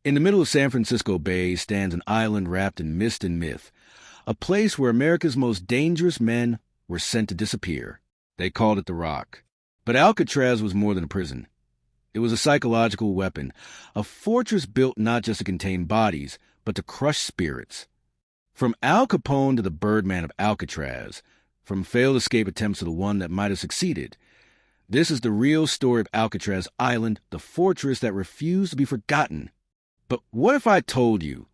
In the middle of San Francisco Bay stands an island wrapped in mist and myth, a place where America's most dangerous men were sent to disappear. They called it the Rock. But Alcatraz was more than a prison. It was a psychological weapon, a fortress built not just to contain bodies, but to crush spirits. From Al Capone to the Birdman of Alcatraz, from failed escape attempts to the one that might have succeeded, this is the real story of Alcatraz Island, the fortress that refused to be forgotten. But what if I told you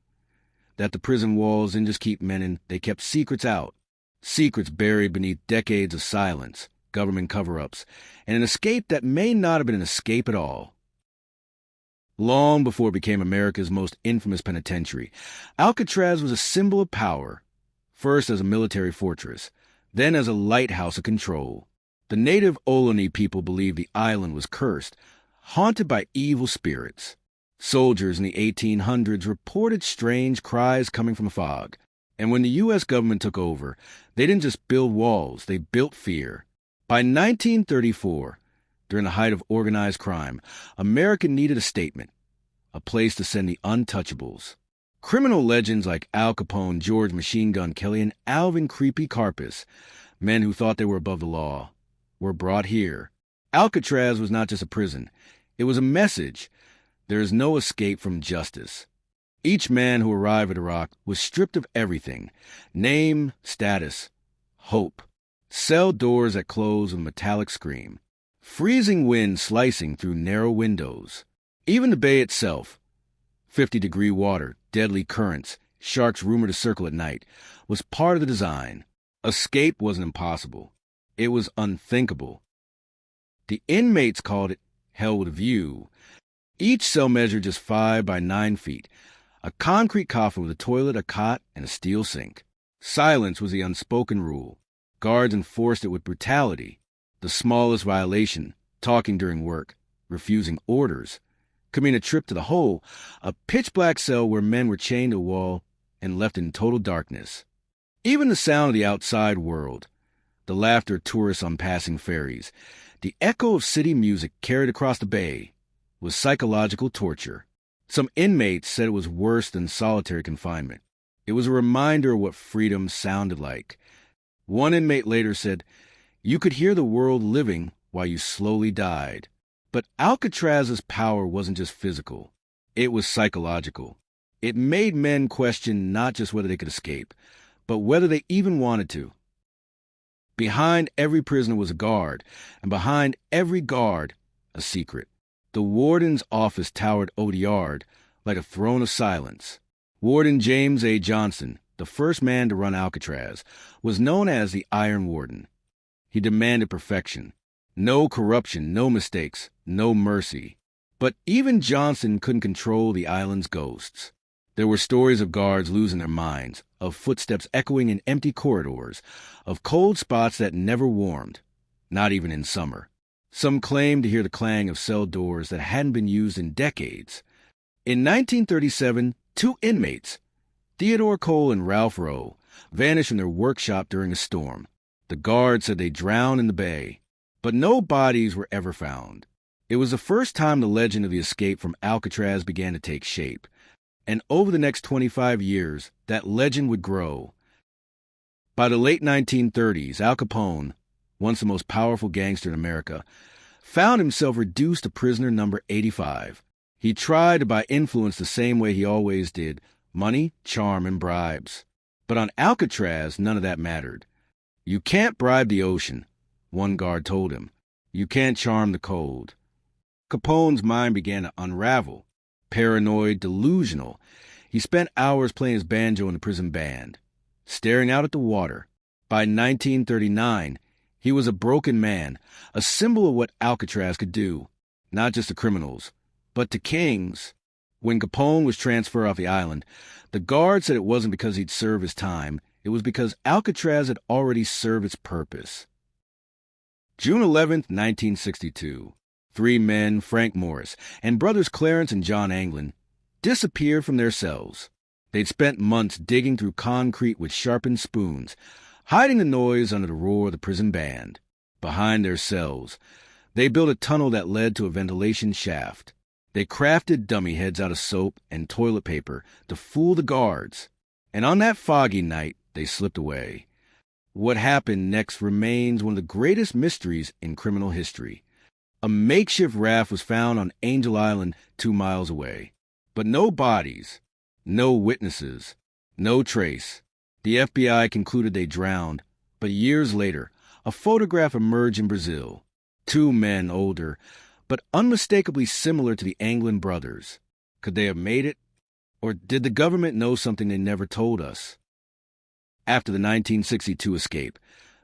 that the prison walls didn't just keep men in, they kept secrets out, secrets buried beneath decades of silence, government cover-ups, and an escape that may not have been an escape at all? Long before it became America's most infamous penitentiary, Alcatraz was a symbol of power, first as a military fortress, then as a lighthouse of control. The native Ohlone people believed the island was cursed, haunted by evil spirits. Soldiers in the 1800s reported strange cries coming from the fog. And when the U.S. government took over, they didn't just build walls, they built fear. By 1934, during the height of organized crime, America needed a statement, a place to send the untouchables. Criminal legends like Al Capone, George Machine Gun Kelly, and Alvin Creepy Karpis, men who thought they were above the law, were brought here. Alcatraz was not just a prison. It was a message. There is no escape from justice. Each man who arrived at the Rock was stripped of everything: name, status, hope. Cell doors that closed with a metallic scream. Freezing wind slicing through narrow windows. Even the bay itself, 50-degree water, deadly currents, sharks rumored to circle at night, was part of the design. Escape wasn't impossible. It was unthinkable. The inmates called it hell with a view. Each cell measured just 5 by 9 feet, a concrete coffin with a toilet, a cot, and a steel sink. Silence was the unspoken rule. Guards enforced it with brutality. The smallest violation, talking during work, refusing orders, could mean a trip to the hole, a pitch-black cell where men were chained to a wall and left in total darkness. Even the sound of the outside world, the laughter of tourists on passing ferries, the echo of city music carried across the bay, was psychological torture. Some inmates said it was worse than solitary confinement. It was a reminder of what freedom sounded like. One inmate later said, "You could hear the world living while you slowly died." But Alcatraz's power wasn't just physical. It was psychological. It made men question not just whether they could escape, but whether they even wanted to. Behind every prisoner was a guard, and behind every guard, a secret. The warden's office towered over the yard like a throne of silence. Warden James A. Johnson, the first man to run Alcatraz, was known as the Iron Warden. He demanded perfection. No corruption, no mistakes, no mercy. But even Johnson couldn't control the island's ghosts. There were stories of guards losing their minds, of footsteps echoing in empty corridors, of cold spots that never warmed, not even in summer. Some claimed to hear the clang of cell doors that hadn't been used in decades. In 1937, 2 inmates, Theodore Cole and Ralph Rowe, vanished from their workshop during a storm. The guards said they drowned in the bay, but no bodies were ever found. It was the first time the legend of the escape from Alcatraz began to take shape, and over the next 25 years, that legend would grow. By the late 1930s, Al Capone, once the most powerful gangster in America, found himself reduced to prisoner number 85. He tried to buy influence the same way he always did: money, charm, and bribes. But on Alcatraz, none of that mattered. "You can't bribe the ocean," one guard told him. "You can't charm the cold." Capone's mind began to unravel. Paranoid, delusional, he spent hours playing his banjo in the prison band, staring out at the water. By 1939, he was a broken man, a symbol of what Alcatraz could do, not just to criminals, but to kings. When Capone was transferred off the island, the guard said it wasn't because he'd served his time, it was because Alcatraz had already served its purpose. June 11th, 1962. 3 men, Frank Morris, and brothers Clarence and John Anglin, disappeared from their cells. They'd spent months digging through concrete with sharpened spoons, hiding the noise under the roar of the prison band. Behind their cells, they built a tunnel that led to a ventilation shaft. They crafted dummy heads out of soap and toilet paper to fool the guards. And on that foggy night, they slipped away. What happened next remains one of the greatest mysteries in criminal history. A makeshift raft was found on Angel Island 2 miles away. But no bodies, no witnesses, no trace. The FBI concluded they drowned, but years later, a photograph emerged in Brazil. 2 men older, but unmistakably similar to the Anglin brothers. Could they have made it? Or did the government know something they never told us? After the 1962 escape,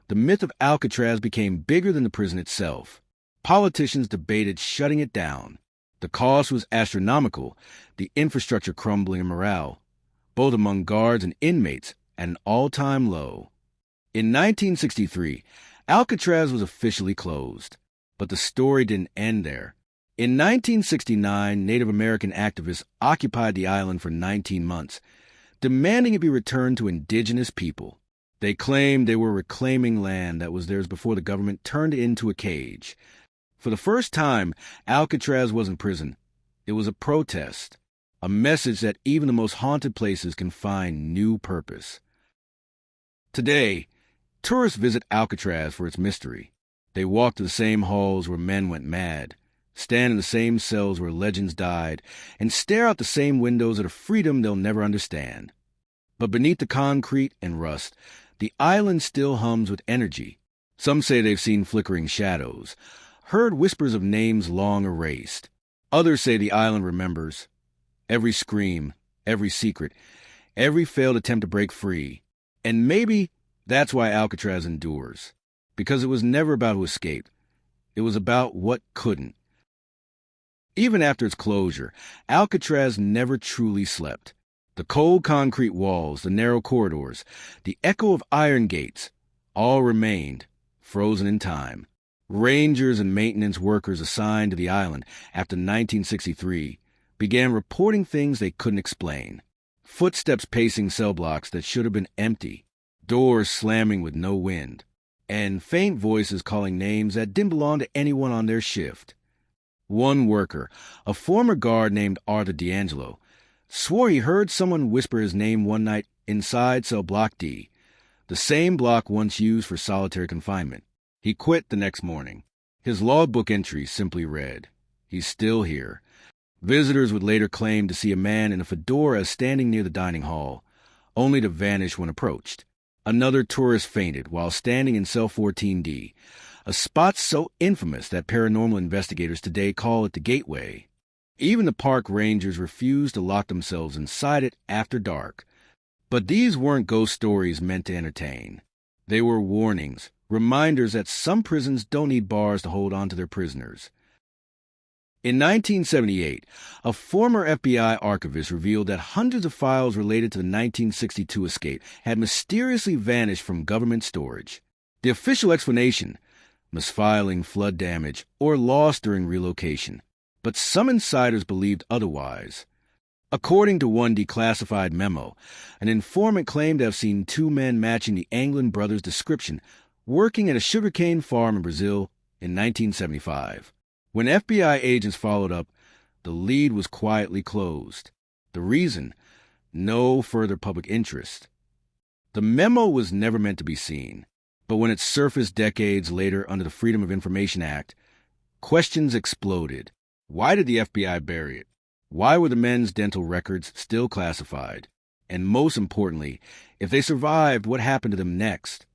the myth of Alcatraz became bigger than the prison itself. Politicians debated shutting it down. The cost was astronomical, the infrastructure crumbling and morale, both among guards and inmates, at an all-time low. In 1963, Alcatraz was officially closed. But the story didn't end there. In 1969, Native American activists occupied the island for 19 months, demanding it be returned to indigenous people. They claimed they were reclaiming land that was theirs before the government turned it into a cage. For the first time, Alcatraz wasn't prison. It was a protest, a message that even the most haunted places can find new purpose. Today, tourists visit Alcatraz for its mystery. They walk to the same halls where men went mad, stand in the same cells where legends died, and stare out the same windows at a freedom they'll never understand. But beneath the concrete and rust, the island still hums with energy. Some say they've seen flickering shadows, heard whispers of names long erased. Others say the island remembers every scream, every secret, every failed attempt to break free. And maybe that's why Alcatraz endures. Because it was never about who escaped. It was about what couldn't. Even after its closure, Alcatraz never truly slept. The cold concrete walls, the narrow corridors, the echo of iron gates, all remained, frozen in time. Rangers and maintenance workers assigned to the island after 1963 began reporting things they couldn't explain. Footsteps pacing cell blocks that should have been empty, doors slamming with no wind, and faint voices calling names that didn't belong to anyone on their shift. One worker, a former guard named Arthur D'Angelo, swore he heard someone whisper his name one night inside cell block D, the same block once used for solitary confinement. He quit the next morning. His logbook entry simply read, "He's still here." Visitors would later claim to see a man in a fedora standing near the dining hall, only to vanish when approached. Another tourist fainted while standing in cell 14D, a spot so infamous that paranormal investigators today call it the Gateway. Even the park rangers refused to lock themselves inside it after dark. But these weren't ghost stories meant to entertain. They were warnings, reminders that some prisons don't need bars to hold on to their prisoners. In 1978, a former FBI archivist revealed that hundreds of files related to the 1962 escape had mysteriously vanished from government storage. The official explanation: misfiling, flood damage, or lost during relocation. But some insiders believed otherwise. According to one declassified memo, an informant claimed to have seen 2 men matching the Anglin brothers' description working at a sugarcane farm in Brazil in 1975. When FBI agents followed up, the lead was quietly closed. The reason? No further public interest. The memo was never meant to be seen, but when it surfaced decades later under the Freedom of Information Act, questions exploded. Why did the FBI bury it? Why were the men's dental records still classified? And most importantly, if they survived, what happened to them next?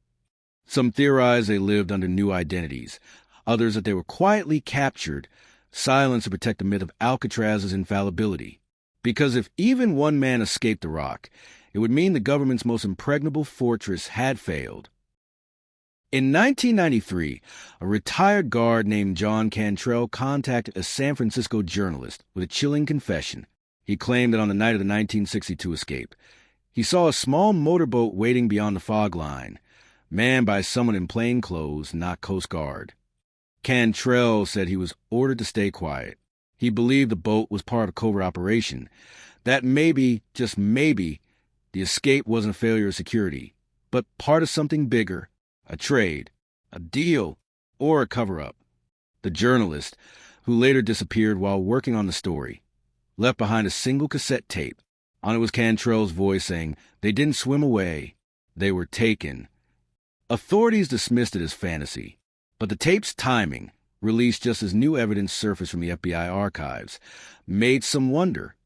Some theorized they lived under new identities, others that they were quietly captured, silenced to protect the myth of Alcatraz's infallibility. Because if even one man escaped the rock, it would mean the government's most impregnable fortress had failed. In 1993, a retired guard named John Cantrell contacted a San Francisco journalist with a chilling confession. He claimed that on the night of the 1962 escape, he saw a small motorboat waiting beyond the fog line, manned by someone in plain clothes, not Coast Guard. Cantrell said he was ordered to stay quiet. He believed the boat was part of a covert operation, that maybe, just maybe, the escape wasn't a failure of security, but part of something bigger, a trade, a deal, or a cover-up. The journalist, who later disappeared while working on the story, left behind a single cassette tape. On it was Cantrell's voice saying, "They didn't swim away. They were taken." Authorities dismissed it as fantasy, but the tape's timing, released just as new evidence surfaced from the FBI archives, made some wonder.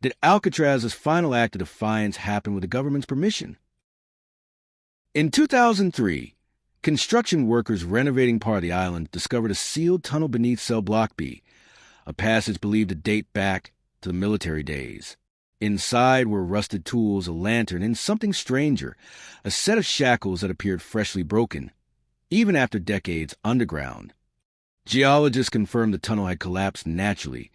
Did Alcatraz's final act of defiance happen with the government's permission? In 2003, construction workers renovating part of the island discovered a sealed tunnel beneath Cell Block B, a passage believed to date back to the military days. Inside were rusted tools, a lantern, and something stranger, a set of shackles that appeared freshly broken, even after decades underground. Geologists confirmed the tunnel had collapsed naturally,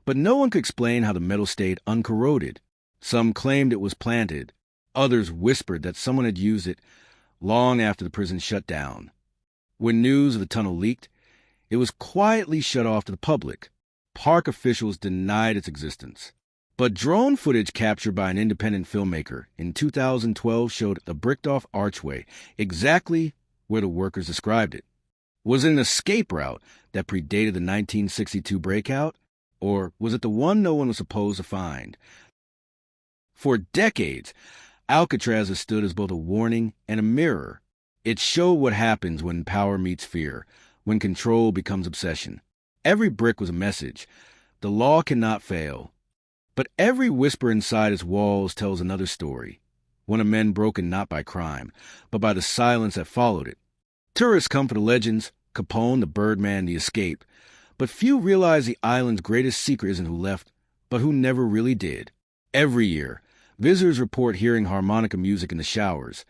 but no one could explain how the metal stayed uncorroded. Some claimed it was planted. Others whispered that someone had used it long after the prison shut down. When news of the tunnel leaked, it was quietly shut off to the public. Park officials denied its existence. But drone footage captured by an independent filmmaker in 2012 showed the bricked-off archway exactly where the workers described it. Was it an escape route that predated the 1962 breakout? Or was it the one no one was supposed to find? For decades, Alcatraz has stood as both a warning and a mirror. It showed what happens when power meets fear, when control becomes obsession. Every brick was a message. The law cannot fail. But every whisper inside its walls tells another story, one of men broken not by crime, but by the silence that followed it. Tourists come for the legends, Capone, the Birdman, the escape, but few realize the island's greatest secret isn't who left, but who never really did. Every year, visitors report hearing harmonica music in the showers,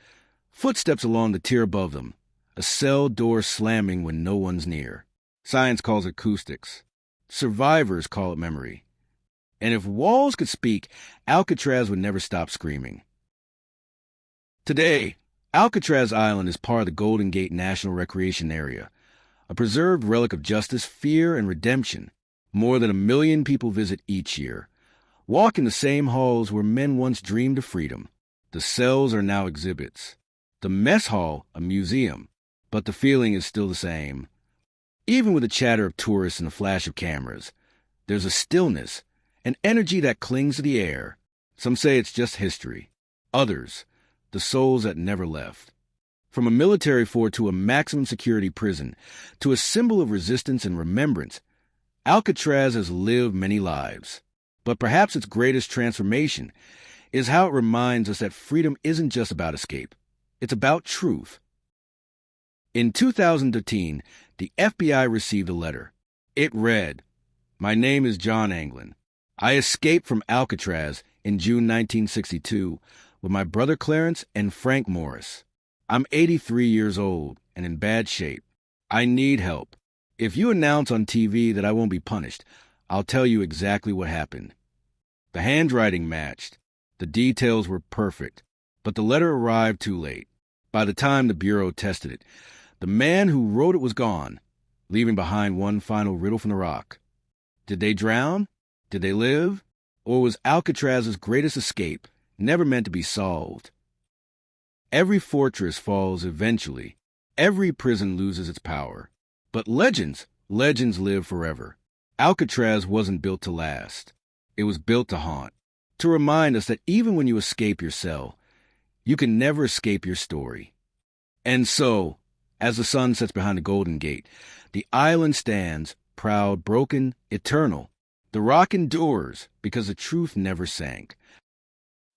footsteps along the tier above them, a cell door slamming when no one's near. Science calls it acoustics. Survivors call it memory. And if walls could speak, Alcatraz would never stop screaming. Today, Alcatraz Island is part of the Golden Gate National Recreation Area, a preserved relic of justice, fear, and redemption. More than 1 million people visit each year, walk in the same halls where men once dreamed of freedom. The cells are now exhibits. The mess hall, a museum. But the feeling is still the same. Even with the chatter of tourists and the flash of cameras, there's a stillness, an energy that clings to the air. Some say it's just history. Others, the souls that never left. From a military fort to a maximum security prison, to a symbol of resistance and remembrance, Alcatraz has lived many lives. But perhaps its greatest transformation is how it reminds us that freedom isn't just about escape. It's about truth. In 2013, the FBI received a letter. It read, "My name is John Anglin. I escaped from Alcatraz in June 1962 with my brother Clarence and Frank Morris. I'm 83 years old and in bad shape. I need help. If you announce on TV that I won't be punished, I'll tell you exactly what happened." The handwriting matched. The details were perfect. But the letter arrived too late. By the time the Bureau tested it, the man who wrote it was gone, leaving behind one final riddle from the rock. Did they drown? Did they live? Or was Alcatraz's greatest escape never meant to be solved? Every fortress falls eventually. Every prison loses its power. But legends live forever. Alcatraz wasn't built to last. It was built to haunt, to remind us that even when you escape your cell, you can never escape your story. And so, as the sun sets behind the Golden Gate, the island stands, proud, broken, eternal. The rock endures because the truth never sank.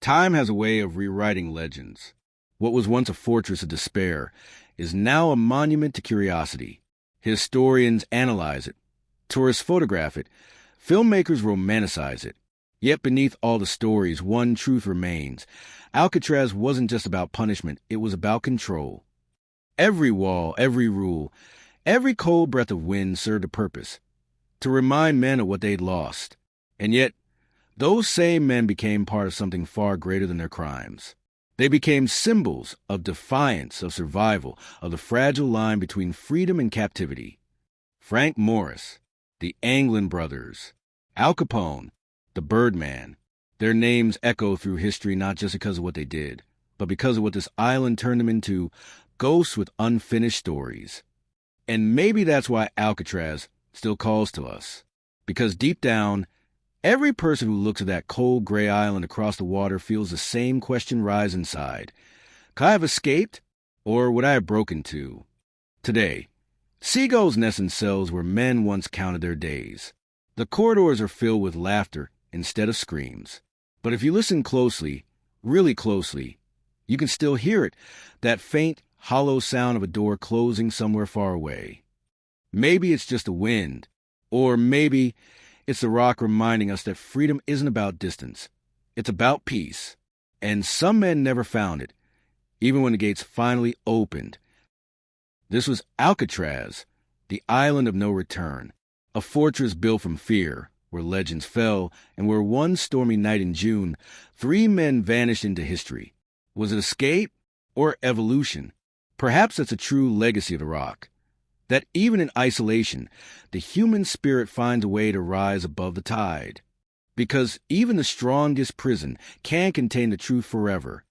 Time has a way of rewriting legends. What was once a fortress of despair is now a monument to curiosity. Historians analyze it. Tourists photograph it. Filmmakers romanticize it. Yet beneath all the stories, one truth remains. Alcatraz wasn't just about punishment, it was about control. Every wall, every rule, every cold breath of wind served a purpose, to remind men of what they'd lost. And yet, those same men became part of something far greater than their crimes. They became symbols of defiance, of survival, of the fragile line between freedom and captivity. Frank Morris, the Anglin brothers, Al Capone, the Birdman. Their names echo through history not just because of what they did, but because of what this island turned them into, ghosts with unfinished stories. And maybe that's why Alcatraz still calls to us. Because deep down, every person who looks at that cold gray island across the water feels the same question rise inside. Could I have escaped, or would I have broken too? Today, seagulls nest in cells where men once counted their days. The corridors are filled with laughter instead of screams. But if you listen closely, really closely, you can still hear it, that faint, hollow sound of a door closing somewhere far away. Maybe it's just the wind, or maybe it's the rock reminding us that freedom isn't about distance. It's about peace. And some men never found it, even when the gates finally opened. This was Alcatraz, the island of no return, a fortress built from fear, where legends fell, and where one stormy night in June, 3 men vanished into history. Was it escape or evolution? Perhaps that's a true legacy of the rock. That even in isolation, the human spirit finds a way to rise above the tide. Because even the strongest prison can't contain the truth forever.